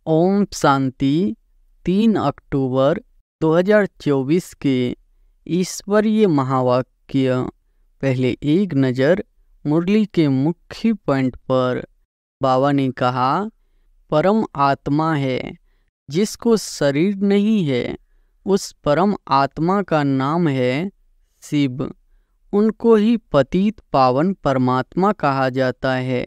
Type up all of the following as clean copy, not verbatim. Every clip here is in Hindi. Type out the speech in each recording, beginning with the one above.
ओम शांति। 3 अक्टूबर 2024 के ईश्वरीय महावाक्य। पहले एक नज़र मुरली के मुख्य पॉइंट पर। बाबा ने कहा, परम आत्मा है जिसको शरीर नहीं है, उस परम आत्मा का नाम है शिव। उनको ही पतित पावन परमात्मा कहा जाता है।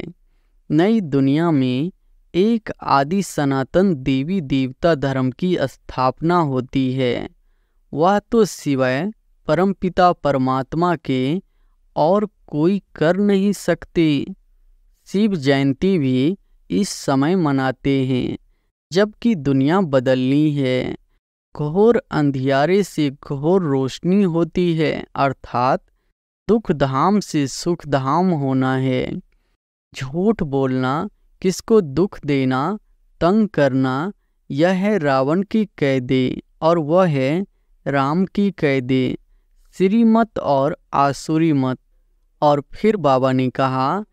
नई दुनिया में एक आदि सनातन देवी देवता धर्म की स्थापना होती है। वह तो सिवाय परमपिता परमात्मा के और कोई कर नहीं सकते। शिव जयंती भी इस समय मनाते हैं जबकि दुनिया बदलनी है। घोर अंधियारे से घोर रोशनी होती है, अर्थात दुख धाम से सुख धाम होना है। झूठ बोलना, किसको दुख देना, तंग करना, यह है रावण की कैदे और वह है राम की कैदे, श्रीमत और आसुरी मत। और फिर बाबा ने कहा,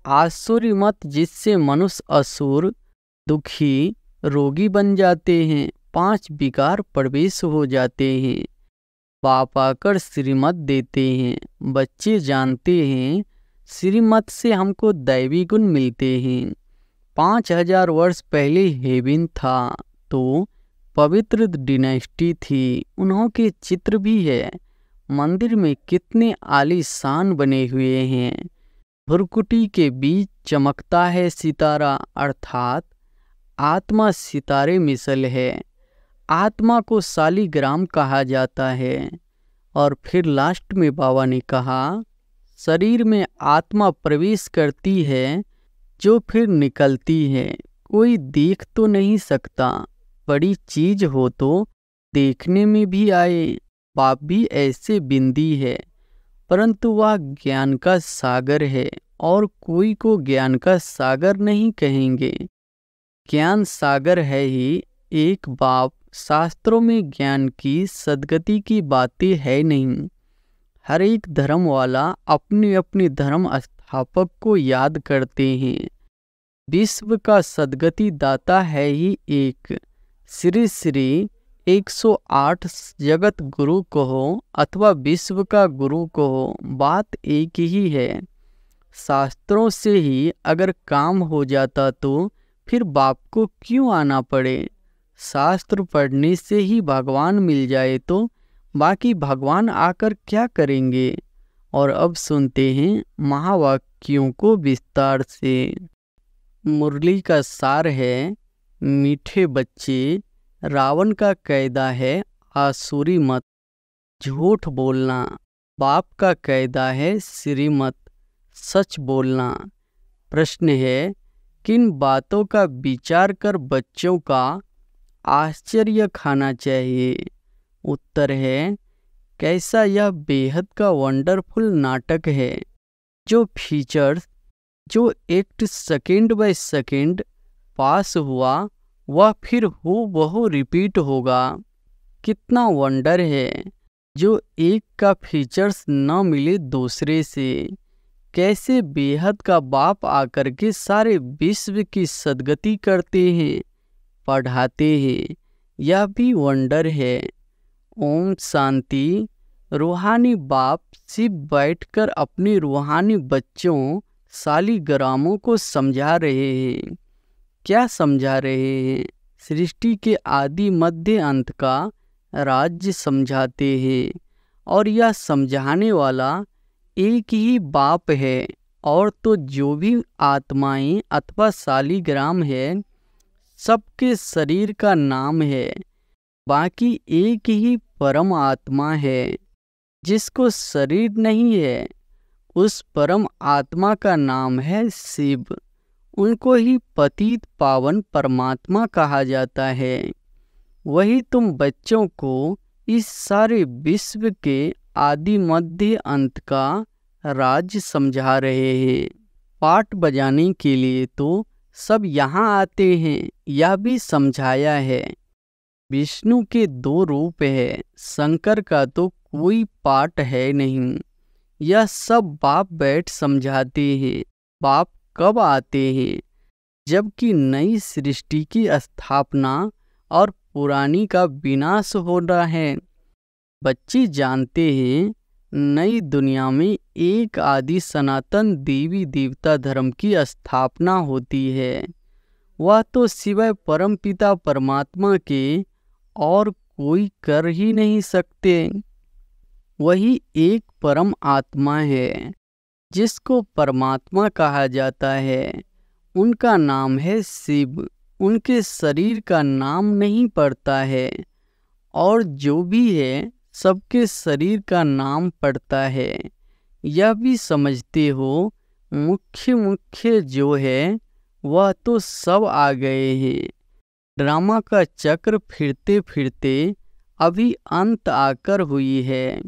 आसुरी मत जिससे मनुष्य असुर, दुखी, रोगी बन जाते हैं, 5 विकार प्रवेश हो जाते हैं। बाप आकर श्रीमत देते हैं। बच्चे जानते हैं श्रीमत से हमको दैवी गुण मिलते हैं। 5000 वर्ष पहले हेवन था तो पवित्र डिनेस्टी थी। उन्हों के चित्र भी है। मंदिर में कितने आलीशान बने हुए हैं। भुरकुटी के बीच चमकता है सितारा, अर्थात आत्मा सितारे मिसल है। आत्मा को शालिग्राम कहा जाता है। और फिर लास्ट में बाबा ने कहा, शरीर में आत्मा प्रवेश करती है जो फिर निकलती है। कोई देख तो नहीं सकता, बड़ी चीज हो तो देखने में भी आए। बाप भी ऐसे बिंदी है, परंतु वह ज्ञान का सागर है और कोई को ज्ञान का सागर नहीं कहेंगे। ज्ञान सागर है ही एक बाप। शास्त्रों में ज्ञान की सद्गति की बातें है नहीं। हर एक धर्म वाला अपने अपने धर्म स्थापक को याद करते हैं। विश्व का सद्गति दाता है ही एक। श्री श्री 108 जगत गुरु कहो अथवा विश्व का गुरु कहो, बात एक ही है। शास्त्रों से ही अगर काम हो जाता तो फिर बाप को क्यों आना पड़े। शास्त्र पढ़ने से ही भगवान मिल जाए तो बाकी भगवान आकर क्या करेंगे। और अब सुनते हैं महावाक्यों को विस्तार से। मुरली का सार है, मीठे बच्चे, रावण का कैदा है आसुरी मत। झूठ बोलना, बाप का कैदा है श्रीमत, सच बोलना। प्रश्न है, किन बातों का विचार कर बच्चों का आश्चर्य खाना चाहिए। उत्तर है, कैसा यह बेहद का वंडरफुल नाटक है। जो फीचर्स, जो एक्ट सेकेंड बाय सेकेंड पास हुआ वह फिर हूबहू रिपीट होगा। कितना वंडर है जो एक का फीचर्स न मिले दूसरे से। कैसे बेहद का बाप आकर के सारे विश्व की सद्गति करते हैं, पढ़ाते हैं, यह भी वंडर है। ओम शांति। रूहानी बाप शिव बैठकर अपने रूहानी बच्चों शालिग्रामों को समझा रहे हैं। क्या समझा रहे हैं? सृष्टि के आदि मध्य अंत का राज्य समझाते हैं। और यह समझाने वाला एक ही बाप है। और तो जो भी आत्माएं अथवा शालिग्राम है, सबके शरीर का नाम है। बाकी एक ही परम आत्मा है जिसको शरीर नहीं है। उस परम आत्मा का नाम है शिव। उनको ही पतित पावन परमात्मा कहा जाता है। वही तुम बच्चों को इस सारे विश्व के आदि मध्य अंत का राज्य समझा रहे हैं। पाठ बजाने के लिए तो सब यहाँ आते हैं, यह भी समझाया है। विष्णु के 2 रूप है, शंकर का तो कोई पाठ है नहीं। यह सब बाप बैठ समझाते हैं। बाप कब आते हैं? जबकि नई सृष्टि की स्थापना और पुरानी का विनाश हो रहा है। बच्चे जानते हैं नई दुनिया में एक आदि सनातन देवी देवता धर्म की स्थापना होती है। वह तो सिवाय परमपिता परमात्मा के और कोई कर ही नहीं सकते। वही एक परम आत्मा है जिसको परमात्मा कहा जाता है। उनका नाम है शिव। उनके शरीर का नाम नहीं पड़ता है, और जो भी है सबके शरीर का नाम पड़ता है। यह भी समझते हो मुख्य मुख्य जो है वह तो सब आ गए हैं। ड्रामा का चक्र फिरते फिरते अभी अंत आकर हुई है।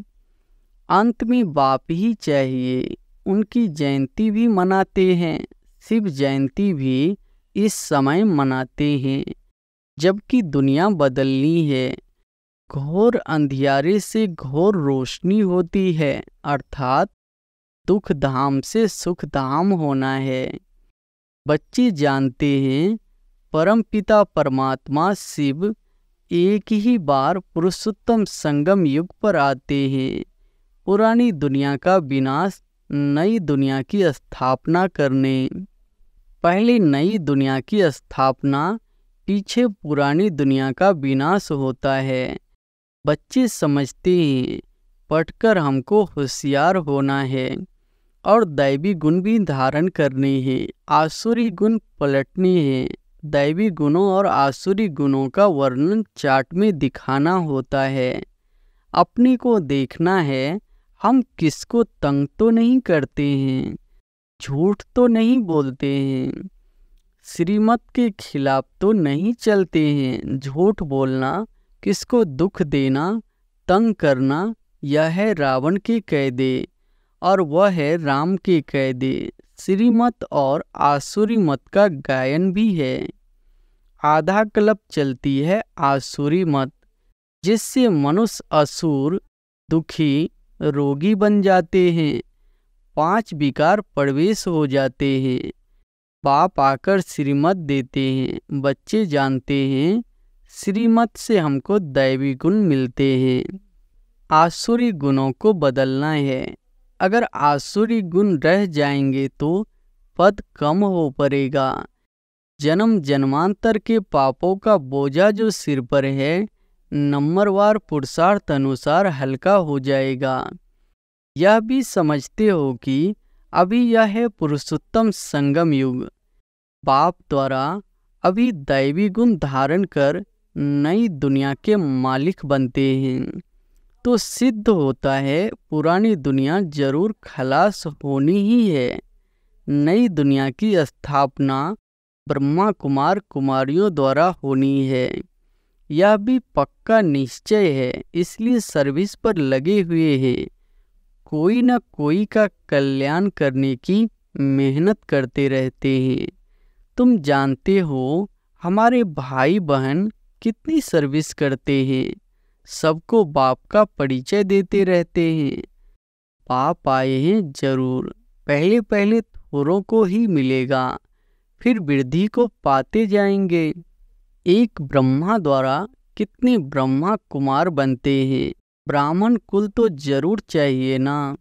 अंत में बाप ही चाहिए। उनकी जयंती भी मनाते हैं। शिव जयंती भी इस समय मनाते हैं, जबकि दुनिया बदलनी है। घोर अंधियारे से घोर रोशनी होती है, अर्थात दुख धाम से सुख धाम होना है। बच्चे जानते हैं परमपिता परमात्मा शिव एक ही बार पुरुषोत्तम संगम युग पर आते हैं, पुरानी दुनिया का विनाश, नई दुनिया की स्थापना करने। पहले नई दुनिया की स्थापना, पीछे पुरानी दुनिया का विनाश होता है। बच्चे समझते हैं पढ़कर हमको होशियार होना है और दैवी गुण भी धारण करने हैं, आसुरी गुण पलटने हैं। दैवी गुणों और आसुरी गुणों का वर्णन चार्ट में दिखाना होता है। अपने को देखना है हम किसको तंग तो नहीं करते हैं, झूठ तो नहीं बोलते हैं, श्रीमत के खिलाफ तो नहीं चलते हैं। झूठ बोलना, किसको दुख देना, तंग करना, यह है रावण के कैदे और वह है राम के कैदे। श्रीमत और आसुरी मत का गायन भी है। आधा कल्प चलती है आसुरी मत, जिससे मनुष्य असुर, दुखी, रोगी बन जाते हैं। 5 विकार प्रवेश हो जाते हैं। बाप आकर श्रीमत देते हैं। बच्चे जानते हैं श्रीमत से हमको दैवी गुण मिलते हैं। आसुरी गुणों को बदलना है। अगर आसुरी गुण रह जाएंगे तो पद कम हो पड़ेगा। जन्म जन्मांतर के पापों का बोझा जो सिर पर है, नंबरवार पुरुषार्थ अनुसार हल्का हो जाएगा। यह भी समझते हो कि अभी यह है पुरुषोत्तम संगम युग। बाप द्वारा अभी दैवी गुण धारण कर नई दुनिया के मालिक बनते हैं, तो सिद्ध होता है पुरानी दुनिया जरूर खलास होनी ही है। नई दुनिया की स्थापना ब्रह्मा कुमार कुमारियों द्वारा होनी है। यह भी पक्का निश्चय है, इसलिए सर्विस पर लगे हुए हैं। कोई न कोई का कल्याण करने की मेहनत करते रहते हैं। तुम जानते हो हमारे भाई बहन कितनी सर्विस करते हैं, सबको बाप का परिचय देते रहते हैं। बाप आए हैं जरूर, पहले पहले थोरों को ही मिलेगा, फिर वृद्धि को पाते जाएंगे। एक ब्रह्मा द्वारा कितने ब्रह्मा कुमार बनते हैं। ब्राह्मण कुल तो जरूर चाहिए ना।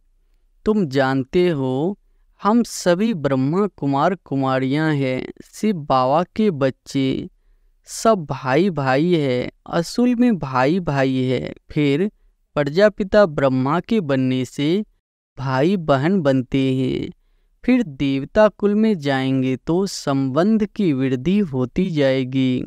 तुम जानते हो हम सभी ब्रह्मा कुमार कुमारियां हैं। शिव बाबा के बच्चे सब भाई भाई है, असूल में भाई भाई है। फिर प्रजापिता ब्रह्मा के बनने से भाई बहन बनते हैं। फिर देवता कुल में जाएंगे तो संबंध की वृद्धि होती जाएगी।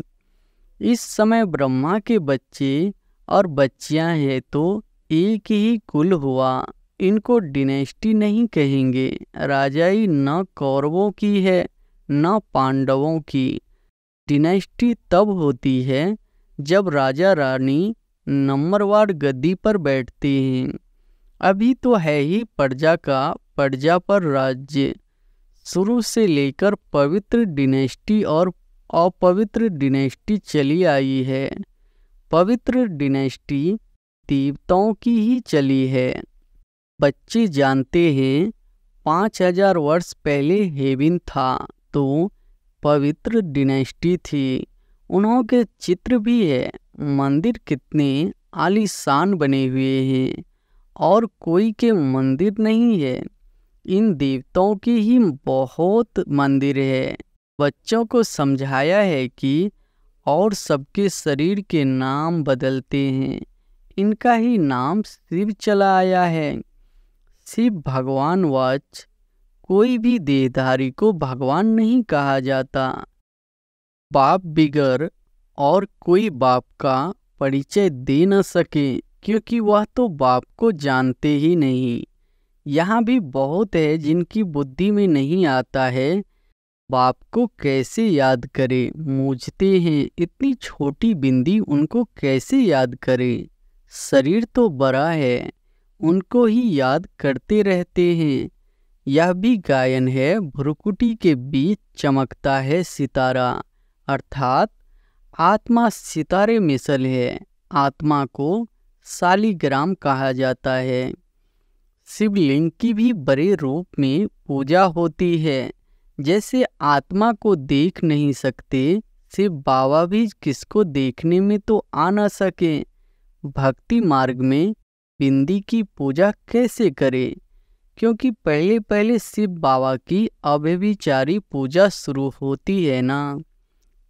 इस समय ब्रह्मा के बच्चे और बच्चियां हैं तो एक ही कुल हुआ। इनको डिनेस्टी नहीं कहेंगे। राजाई न कौरवों की है न पांडवों की। डिनेस्टी तब होती है जब राजा रानी नंबरवार गद्दी पर बैठते हैं। अभी तो है ही प्रजा का प्रजा पर राज्य। शुरू से लेकर पवित्र डिनेस्टी और अपवित्र डिनेस्टी चली आई है। पवित्र डिनेस्टी देवताओं की ही चली है। बच्चे जानते हैं 5000 वर्ष पहले हेवन था तो पवित्र डिनेस्टी थी। उन्हों के चित्र भी है। मंदिर कितने आलीशान बने हुए हैं और कोई के मंदिर नहीं है। इन देवताओं की ही बहुत मंदिर है। बच्चों को समझाया है कि और सबके शरीर के नाम बदलते हैं, इनका ही नाम शिव चला आया है। शिव भगवान वाच, कोई भी देहधारी को भगवान नहीं कहा जाता। बाप बिगर और कोई बाप का परिचय दे न सके, क्योंकि वह तो बाप को जानते ही नहीं। यहाँ भी बहुत है जिनकी बुद्धि में नहीं आता है बाप को कैसे याद करे। मूझते हैं इतनी छोटी बिंदी उनको कैसे याद करे। शरीर तो बड़ा है, उनको ही याद करते रहते हैं। यह भी गायन है, भ्रुकुटी के बीच चमकता है सितारा, अर्थात आत्मा सितारे मिसल है। आत्मा को शालिग्राम कहा जाता है। शिवलिंग की भी बड़े रूप में पूजा होती है। जैसे आत्मा को देख नहीं सकते, शिव बाबा भी किसको देखने में तो आ ना सके। भक्ति मार्ग में बिंदी की पूजा कैसे करे, क्योंकि पहले पहले शिव बाबा की अव्यभिचारी पूजा शुरू होती है ना,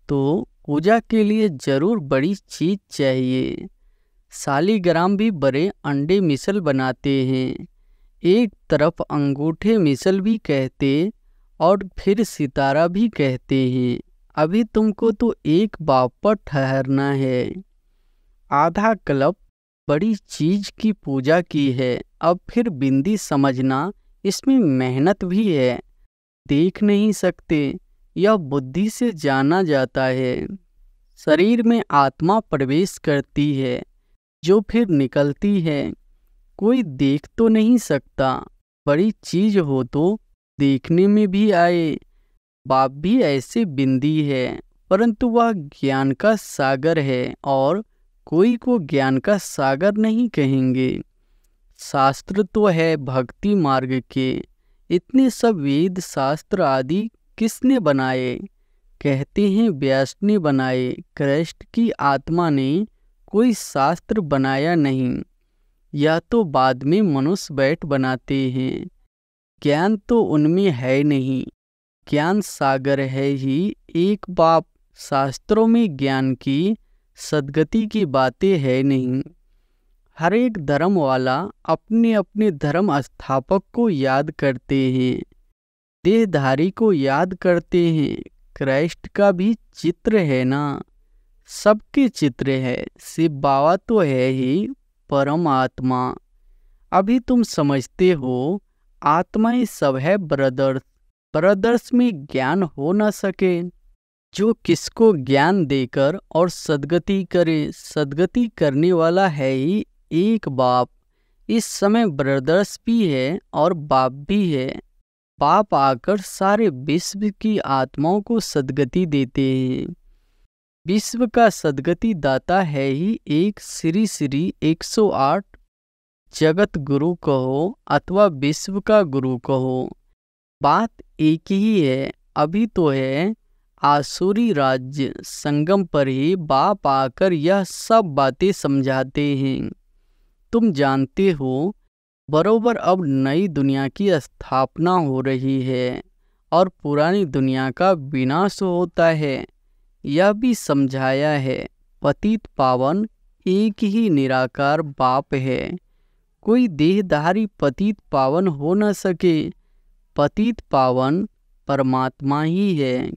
तो पूजा के लिए जरूर बड़ी चीज चाहिए। शालिग्राम भी बड़े अंडे मिसल बनाते हैं। एक तरफ अंगूठे मिसल भी कहते और फिर सितारा भी कहते हैं। अभी तुमको तो एक बाप पर ठहरना है। आधा कल्प बड़ी चीज की पूजा की है, अब फिर बिंदी समझना, इसमें मेहनत भी है। देख नहीं सकते, यह बुद्धि से जाना जाता है। शरीर में आत्मा प्रवेश करती है, जो फिर निकलती है। कोई देख तो नहीं सकता, बड़ी चीज हो तो देखने में भी आए। बाप भी ऐसे बिंदी है, परंतु वह ज्ञान का सागर है और कोई को ज्ञान का सागर नहीं कहेंगे। शास्त्र तो है भक्ति मार्ग के, इतने सब वेद शास्त्र आदि किसने बनाए? कहते हैं व्यास ने बनाए। कृष्ण की आत्मा ने कोई शास्त्र बनाया नहीं, या तो बाद में मनुष्य बैठ बनाते हैं। ज्ञान तो उनमें है नहीं, ज्ञान सागर है ही एक बाप। शास्त्रों में ज्ञान की सद्गति की बातें है नहीं। हर एक धर्म वाला अपने अपने धर्म स्थापक को याद करते हैं, देहधारी को याद करते हैं। कृष्ण का भी चित्र है ना, सबके चित्र है। शिव बाबा तो है ही परम आत्मा। अभी तुम समझते हो आत्माएं सब है ब्रदर्स। ब्रदर्स में ज्ञान हो न सके, जो किसको ज्ञान देकर और सद्गति करे। सद्गति करने वाला है ही एक बाप। इस समय ब्रदर्स भी है और बाप भी है। बाप आकर सारे विश्व की आत्माओं को सद्गति देते हैं। विश्व का सद्गति दाता है ही एक श्री श्री 108 जगत गुरु कहो अथवा विश्व का गुरु कहो, बात एक ही है। अभी तो है आसुरी राज्य संगम पर ही बाप आकर यह सब बातें समझाते हैं। तुम जानते हो बरोबर अब नई दुनिया की स्थापना हो रही है और पुरानी दुनिया का विनाश होता है। यह भी समझाया है पतित पावन एक ही निराकार बाप है। कोई देहधारी पतित पावन हो न सके। पतित पावन परमात्मा ही है।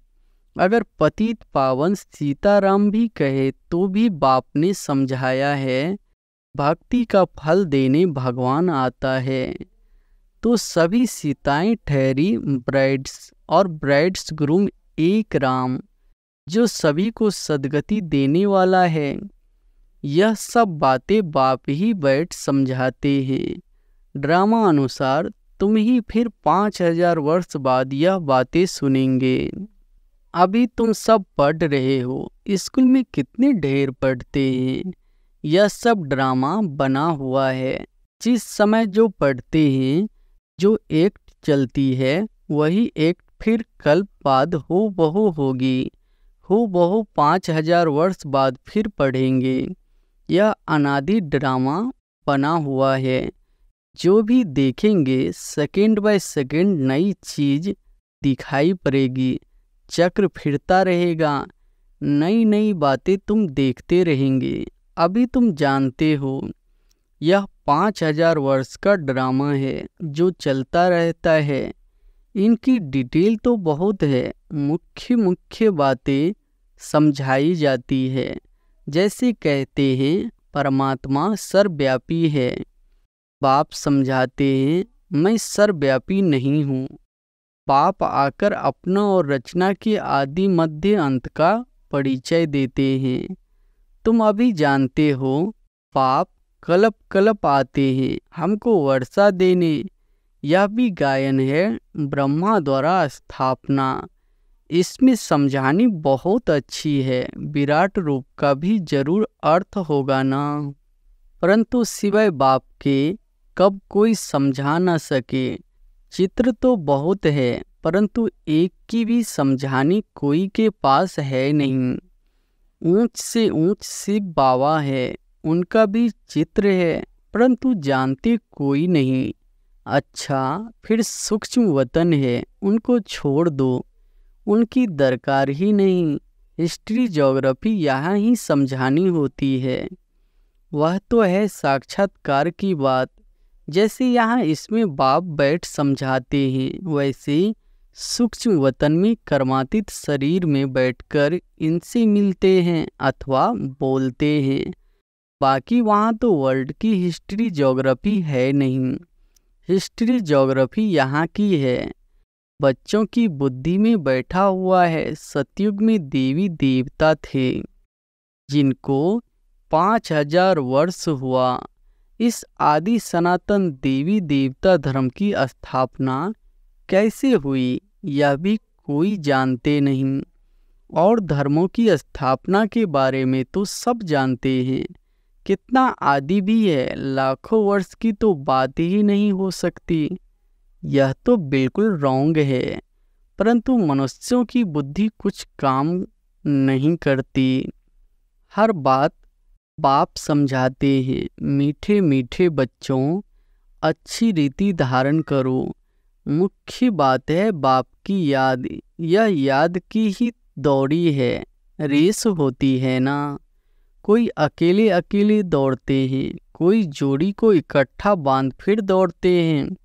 अगर पतित पावन सीताराम भी कहे तो भी बाप ने समझाया है भक्ति का फल देने भगवान आता है। तो सभी सीताएं ठहरी ब्राइड्स और ब्राइड्स ग्रूम एक राम, जो सभी को सद्गति देने वाला है। यह सब बातें बाप ही बैठ समझाते हैं। ड्रामा अनुसार तुम ही फिर 5000 वर्ष बाद यह बातें सुनेंगे। अभी तुम सब पढ़ रहे हो, स्कूल में कितने ढेर पढ़ते हैं। यह सब ड्रामा बना हुआ है। जिस समय जो पढ़ते हैं, जो एक्ट चलती है वही एक्ट फिर कल्प बाद हो बहु होगी, हो बहु 5000 वर्ष बाद फिर पढ़ेंगे। यह अनादि ड्रामा बना हुआ है। जो भी देखेंगे सेकंड बाय सेकंड नई चीज दिखाई पड़ेगी। चक्र फिरता रहेगा, नई नई बातें तुम देखते रहेंगे। अभी तुम जानते हो यह 5000 वर्ष का ड्रामा है जो चलता रहता है। इनकी डिटेल तो बहुत है, मुख्य मुख्य बातें समझाई जाती है। जैसे कहते हैं परमात्मा सर्वव्यापी है, बाप समझाते हैं मैं सर्वव्यापी नहीं हूँ। बाप आकर अपना और रचना के आदि मध्य अंत का परिचय देते हैं। तुम अभी जानते हो बाप कल्प कल्प आते हैं हमको वर्षा देने। यह भी गायन है ब्रह्मा द्वारा स्थापना। इसमें समझानी बहुत अच्छी है। विराट रूप का भी जरूर अर्थ होगा ना, परंतु सिवाय बाप के कब कोई समझा न सके। चित्र तो बहुत है परंतु एक की भी समझानी कोई के पास है नहीं। ऊंच से ऊंच शिव बाबा है, उनका भी चित्र है परंतु जानते कोई नहीं। अच्छा फिर सूक्ष्म वतन है, उनको छोड़ दो, उनकी दरकार ही नहीं। हिस्ट्री ज्योग्राफी यहाँ ही समझानी होती है। वह तो है साक्षात्कार की बात। जैसे यहाँ इसमें बाप बैठ समझाते हैं, वैसे सूक्ष्म वतन में कर्मातीत शरीर में बैठकर इनसे मिलते हैं अथवा बोलते हैं। बाकी वहाँ तो वर्ल्ड की हिस्ट्री ज्योग्राफी है नहीं। हिस्ट्री ज्योग्राफी यहाँ की है, बच्चों की बुद्धि में बैठा हुआ है। सतयुग में देवी देवता थे जिनको 5000 वर्ष हुआ। इस आदि सनातन देवी देवता धर्म की स्थापना कैसे हुई यह भी कोई जानते नहीं। और धर्मों की स्थापना के बारे में तो सब जानते हैं। कितना आदि भी है, लाखों वर्ष की तो बात ही नहीं हो सकती। यह तो बिल्कुल रॉन्ग है, परंतु मनुष्यों की बुद्धि कुछ काम नहीं करती। हर बात बाप समझाते हैं। मीठे मीठे बच्चों अच्छी रीति धारण करो। मुख्य बात है बाप की याद। यह याद की ही दौड़ी है, रेस होती है ना। कोई अकेले अकेले दौड़ते हैं, कोई जोड़ी को इकट्ठा बांध फिर दौड़ते हैं।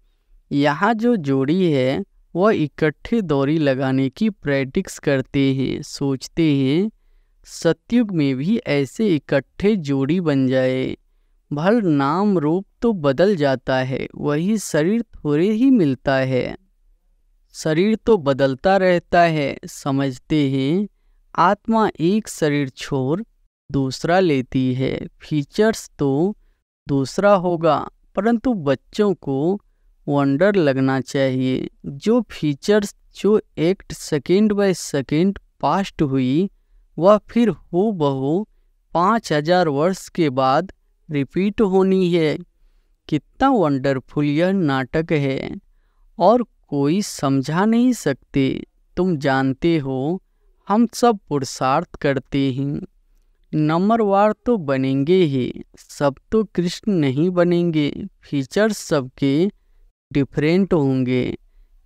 यहाँ जो जोड़ी है वह इकट्ठे दौरी लगाने की प्रैक्टिस करते हैं। सोचते हैं सतयुग में भी ऐसे इकट्ठे जोड़ी बन जाए। भल नाम रूप तो बदल जाता है, वही शरीर थोड़े ही मिलता है। शरीर तो बदलता रहता है। समझते हैं आत्मा एक शरीर छोड़ दूसरा लेती है, फीचर्स तो दूसरा होगा। परंतु बच्चों को वंडर लगना चाहिए। जो फीचर्स जो act second by second past हुई वह फिर हो बहु 5000 वर्ष के बाद रिपीट होनी है। कितना वंडरफुल यह नाटक है और कोई समझा नहीं सकते। तुम जानते हो हम सब पुरुषार्थ करते हैं, नंबरवार तो बनेंगे ही। सब तो कृष्ण नहीं बनेंगे, फीचर्स सबके डिफरेंट होंगे।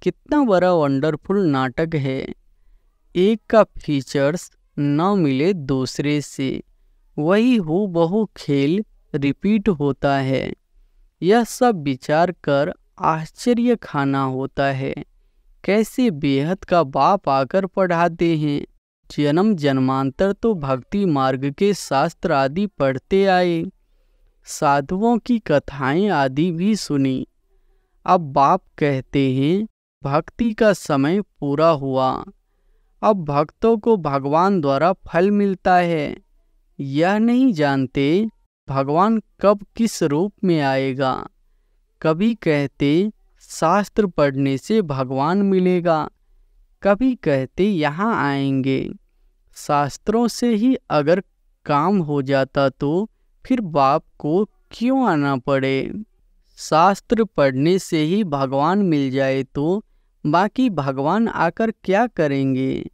कितना बड़ा वंडरफुल नाटक है। एक का फीचर्स न मिले दूसरे से, वही हो बहु खेल रिपीट होता है। यह सब विचार कर आश्चर्य खाना होता है। कैसे बेहद का बाप आकर पढ़ाते हैं। जन्म जन्मांतर तो भक्ति मार्ग के शास्त्र आदि पढ़ते आए, साधुओं की कथाएं आदि भी सुनी। अब बाप कहते हैं भक्ति का समय पूरा हुआ, अब भक्तों को भगवान द्वारा फल मिलता है। यह नहीं जानते भगवान कब किस रूप में आएगा। कभी कहते शास्त्र पढ़ने से भगवान मिलेगा, कभी कहते यहाँ आएंगे। शास्त्रों से ही अगर काम हो जाता तो फिर बाप को क्यों आना पड़े। शास्त्र पढ़ने से ही भगवान मिल जाए तो बाकी भगवान आकर क्या करेंगे।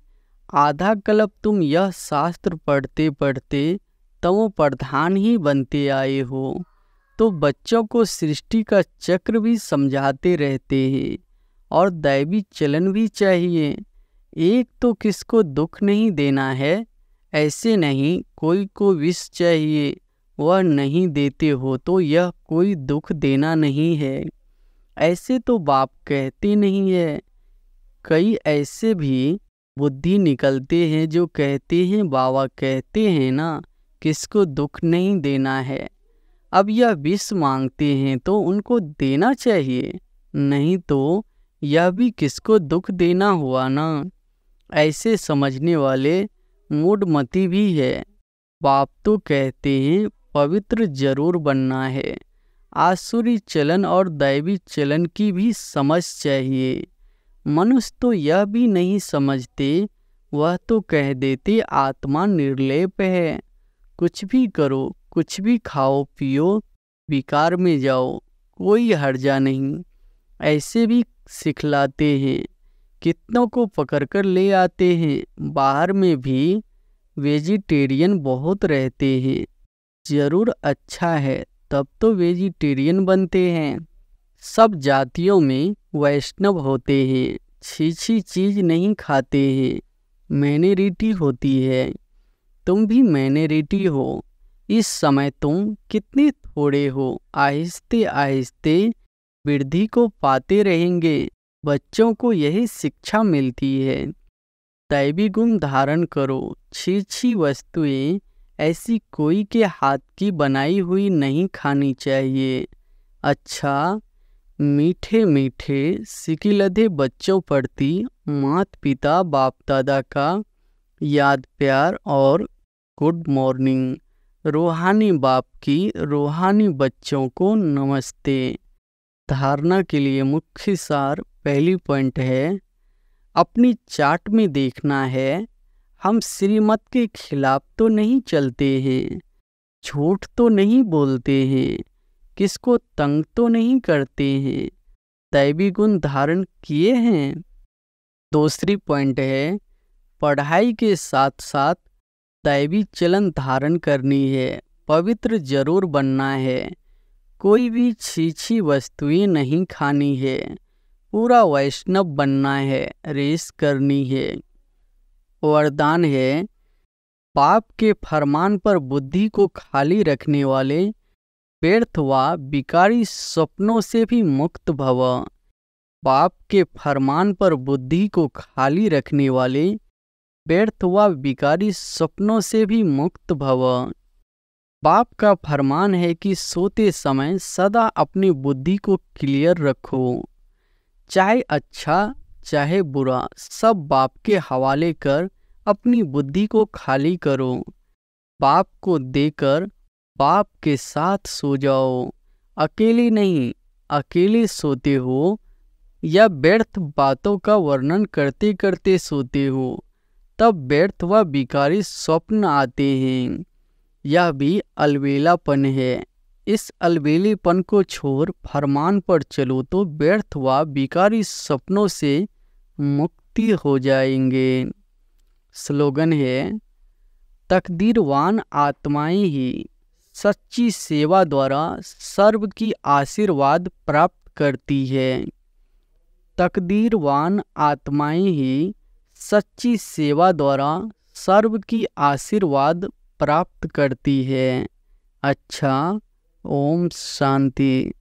आधा कल्प तुम यह शास्त्र पढ़ते पढ़ते तमो प्रधान ही बनते आए हो, तो बच्चों को सृष्टि का चक्र भी समझाते रहते हैं और दैवी चलन भी चाहिए। एक तो किसको दुख नहीं देना है, ऐसे नहीं कोई को विष चाहिए, वह नहीं देते हो तो यह कोई दुख देना नहीं है, ऐसे तो बाप कहते नहीं है। कई ऐसे भी बुद्धि निकलते हैं जो कहते हैं बाबा कहते हैं ना किसको दुख नहीं देना है। अब यह विष मांगते हैं तो उनको देना चाहिए, नहीं तो यह भी किसको दुख देना हुआ ना। ऐसे समझने वाले मूढ़मती भी है। बाप तो कहते हैं पवित्र जरूर बनना है। आसुरी चलन और दैवी चलन की भी समझ चाहिए। मनुष्य तो यह भी नहीं समझते, वह तो कह देते आत्मा निर्लेप है, कुछ भी करो, कुछ भी खाओ पियो, विकार में जाओ, कोई हर्जा नहीं। ऐसे भी सिखलाते हैं, कितनों को पकड़कर ले आते हैं। बाहर में भी वेजिटेरियन बहुत रहते हैं, जरूर अच्छा है तब तो वेजिटेरियन बनते हैं। सब जातियों में वैष्णव होते हैं, छी चीज नहीं खाते हैं, मैनोरिटी होती है। तुम भी मैनोरिटी हो। इस समय तुम कितने थोड़े हो, आहिस्ते आहिस्ते वृद्धि को पाते रहेंगे। बच्चों को यही शिक्षा मिलती है, दैवी गुण धारण करो। छी वस्तुएं ऐसी कोई के हाथ की बनाई हुई नहीं खानी चाहिए। अच्छा, मीठे मीठे सिकिलधे बच्चों प्रति माता पिता बाप दादा का याद प्यार और गुड मॉर्निंग। रूहानी बाप की रूहानी बच्चों को नमस्ते। धारणा के लिए मुख्य सार पहली पॉइंट है, अपनी चार्ट में देखना है हम श्रीमत के खिलाफ तो नहीं चलते हैं, झूठ तो नहीं बोलते हैं, किसको तंग तो नहीं करते हैं, दैवी गुण धारण किए हैं। दूसरी पॉइंट है, पढ़ाई के साथ साथ दैवी चलन धारण करनी है, पवित्र जरूर बनना है, कोई भी छी वस्तुएं नहीं खानी है, पूरा वैष्णव बनना है, रेस करनी है। वरदान है, पाप के फरमान पर बुद्धि को खाली रखने वाले व्यर्थ व विकारी सपनों से भी मुक्त भव। पाप के फरमान पर बुद्धि को खाली रखने वाले व्यर्थ व विकारी सपनों से भी मुक्त भव। बाप का फरमान है कि सोते समय सदा अपनी बुद्धि को क्लियर रखो, चाहे अच्छा चाहे बुरा सब बाप के हवाले कर अपनी बुद्धि को खाली करो। बाप को देकर बाप के साथ सो जाओ, अकेले नहीं, अकेले सोते हो या व्यर्थ बातों का वर्णन करते करते सोते हो तब व्यर्थ व विकारी स्वप्न आते हैं, यह भी अलबेलापन है। इस अलबेलेपन को छोड़ फरमान पर चलो तो व्यर्थ व विकारी सपनों से मुक्ति हो जाएंगे। स्लोगन है, तकदीरवान आत्माएं ही सच्ची सेवा द्वारा सर्व की आशीर्वाद प्राप्त करती है। तकदीरवान आत्माएं ही सच्ची सेवा द्वारा सर्व की आशीर्वाद प्राप्त करती है। अच्छा, ओम शांति।